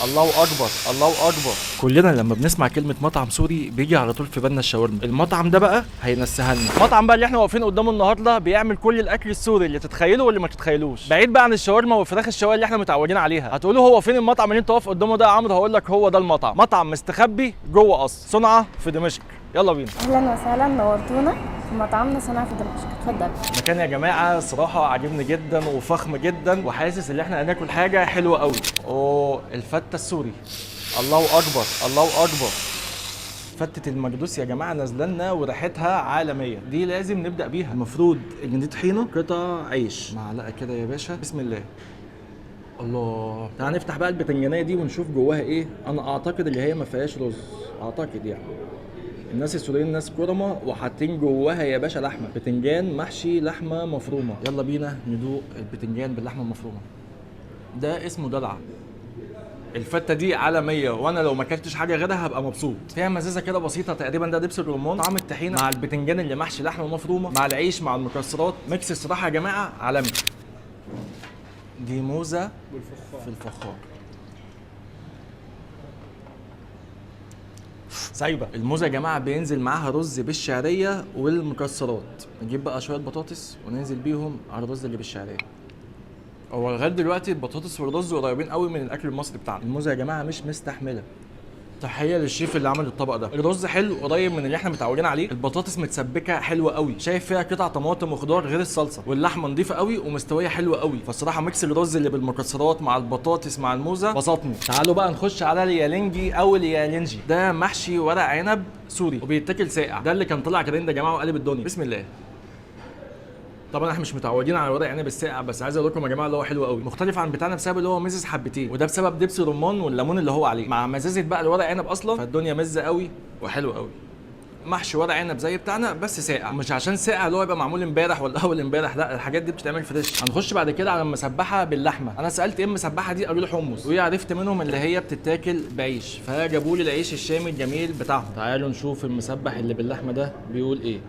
الله اكبر الله اكبر. كلنا لما بنسمع كلمه مطعم سوري بيجي على طول في بالنا الشاورما. المطعم ده بقى هينسيها لنا. المطعم بقى اللي احنا واقفين قدامه النهارده بيعمل كل الاكل السوري اللي تتخيله واللي ما تتخيلوش، بعيد بقى عن الشاورما والفراخ الشوايه اللي احنا متعودين عليها. هتقولوا هو فين المطعم اللي انت واقف قدامه ده يا عمرو؟ هقول لك هو ده المطعم، مطعم مستخبي جوه قصر صنعاء في دمشق. يلا بينا. اهلا وسهلا، نورتونا في مطعمنا صنعاء في دمشق. اتفضل. المكان يا جماعه صراحه عاجبني جدا وفخم جدا، وحاسس ان احنا هناكل حاجه حلوه قوي. اوه الفته السوري، الله اكبر الله اكبر. فتة المجدوس يا جماعه نازله لنا وريحتها عالميه، دي لازم نبدا بيها. المفروض ان دي طحينه، قطع عيش، معلقه كده يا باشا، بسم الله. الله، تعال نفتح بقى البتنجانيه دي ونشوف جواها ايه. انا اعتقد اللي هي ما فيهاش رز، اعتقد يعني. الناس السوريين ناس كرمه وحاطين جواها يا باشا لحمه، بتنجان محشي لحمه مفرومه. يلا بينا ندوق البتنجان باللحمه المفرومه، ده اسمه دلع. الفته دي عالميه، وانا لو ما اكلتش حاجه غيرها هبقى مبسوط. فيها مزازه كده بسيطه، تقريبا ده دبس الرمان، طعم الطحينه مع البتنجان اللي محشي لحمه مفرومه مع العيش مع المكسرات، ميكس الصراحه يا جماعه عالمي. دي موزه في الفخار سايبه. الموزه يا جماعه بينزل معاها رز بالشعريه والمكسرات، نجيب بقى شويه بطاطس وننزل بيهم على الرز اللي بالشعريه. هو لغايه دلوقتي البطاطس والرز قريبين قوي من الاكل المصري بتاعنا. الموزه يا جماعه مش مستحمله. تحيه للشيف اللي عمل الطبق ده. الرز حلو قريب من اللي احنا متعودين عليه، البطاطس متسبكه حلوه قوي، شايف فيها قطع طماطم وخضار غير الصلصه، واللحمه نظيفه قوي ومستويه حلوه قوي. فالصراحه ميكس الرز اللي بالمكسرات مع البطاطس مع الموزه بسطني. تعالوا بقى نخش على اليالنجي او اليالنجي. ده محشي ورق عنب سوري وبيتاكل ساقع، ده اللي كان طلع ترند يا جماعه وقلب الدنيا. بسم الله. طبعا احنا مش متعودين على ورق عنب الساقع، بس عايز اقول لكم يا جماعه اللي هو حلو قوي، مختلف عن بتاعنا بسبب اللي هو مزز حبتين، وده بسبب دبس الرمان والليمون اللي هو عليه مع مزازه بقى الورق عنب اصلا، فالدنيا مزه قوي وحلو قوي. محشي ورق عنب زي بتاعنا بس ساقع، مش عشان ساقع اللي هو يبقى معمول امبارح ولا اول امبارح، لا الحاجات دي بتتعمل فريش. هنخش بعد كده على المسبحه باللحمه. انا سالت ايه المسبحه دي، قالوا لي حمص، وعرفت منهم اللي هي بتتاكل بعيش، فجابوا لي العيش الشامي الجميل بتاعهم. تعالوا نشوف المسبح اللي باللحمه ده بيقول ايه.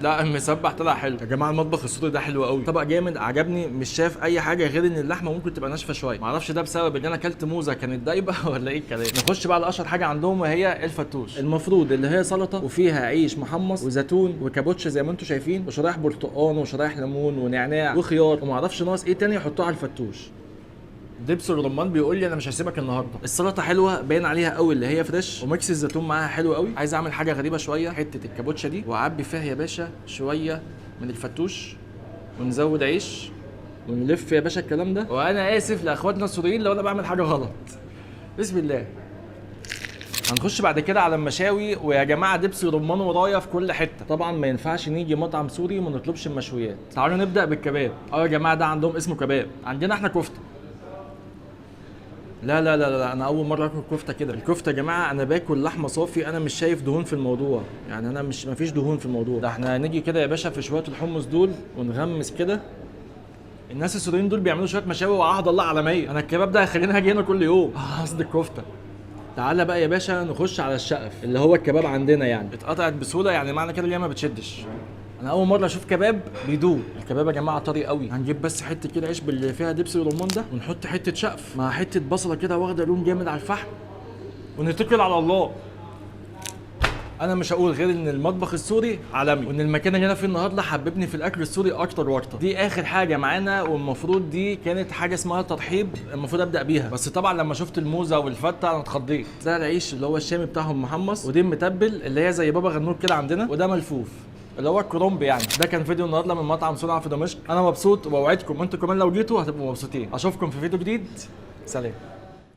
لا المسبح طلع حلو يا جماعه. المطبخ السوري ده حلو قوي، طبق جامد عجبني. مش شايف اي حاجه غير ان اللحمه ممكن تبقى ناشفه شويه، معرفش ده بسبب ان انا اكلت موزه كانت دايبه ولا ايه الكلام. نخش بقى على اشهر حاجه عندهم وهي الفتوش. المفروض اللي هي سلطه وفيها عيش محمص وزيتون وكابوتشا زي ما انتم شايفين، وشرايح برتقان وشرايح ليمون ونعناع وخيار، ومعرفش ناقص ايه تاني يحطوه على الفتوش. دبس الرمان بيقول لي انا مش هسيبك النهارده. السلطه حلوه باين عليها قوي اللي هي فريش، وميكس الزيتون معاها حلو قوي. عايز اعمل حاجه غريبه شويه، حته الكابوتشا دي واعبي فيها يا باشا شويه من الفتوش، ونزود عيش ونلف يا باشا الكلام ده. وانا اسف لاخواتنا السوريين لو انا بعمل حاجه غلط. بسم الله. هنخش بعد كده على المشاوي، ويا جماعه دبس رمان ورايا في كل حته. طبعا ما ينفعش نيجي مطعم سوري وما نطلبش المشويات. تعالوا نبدا بالكباب. يا جماعه ده عندهم اسمه كباب، عندنا احنا كفته. لا لا لا لا، انا اول مره اكل كفته كده. الكفته يا جماعه انا باكل لحمه صافي، انا مش شايف دهون في الموضوع، يعني انا مش مفيش دهون في الموضوع ده. احنا هنيجي كده يا باشا في شويه الحمص دول ونغمس كده. الناس السوريين دول بيعملوا شويه مشاوي وعهد الله عالميه. انا الكباب ده هيخليني هاجي هنا كل يوم. قصدي الكفته. تعالى بقى يا باشا نخش على الشقف اللي هو الكباب عندنا، يعني اتقطعت بسهوله، يعني معنى كده اللي هي ما بتشدش. انا اول مره اشوف كباب بيدوب. الكباب يا جماعه طري قوي. هنجيب بس حته كده عيش باللي فيها دبس الرمان ده، ونحط حته شقف مع حته بصله كده واخده لون جامد على الفحم، ونتكل على الله. انا مش هقول غير ان المطبخ السوري عالمي، وان المكان اللي انا فيه النهارده حببني في الاكل السوري اكتر واكتر. دي اخر حاجه معانا، والمفروض دي كانت حاجه اسمها ترحيب المفروض ابدا بيها، بس طبعا لما شفت الموزه والفته انا اتخضيت. ده العيش اللي هو الشامي بتاعهم محمص، ودي متبل اللي هي زي بابا غنوج كده عندنا، وده ملفوف اللي هو الكرومب يعني. ده كان فيديو النهارده من مطعم صنعاء في دمشق. انا مبسوط وبوعدكم انتوا كمان لو جيتوا هتبقوا مبسوطين. اشوفكم في فيديو جديد، سلام.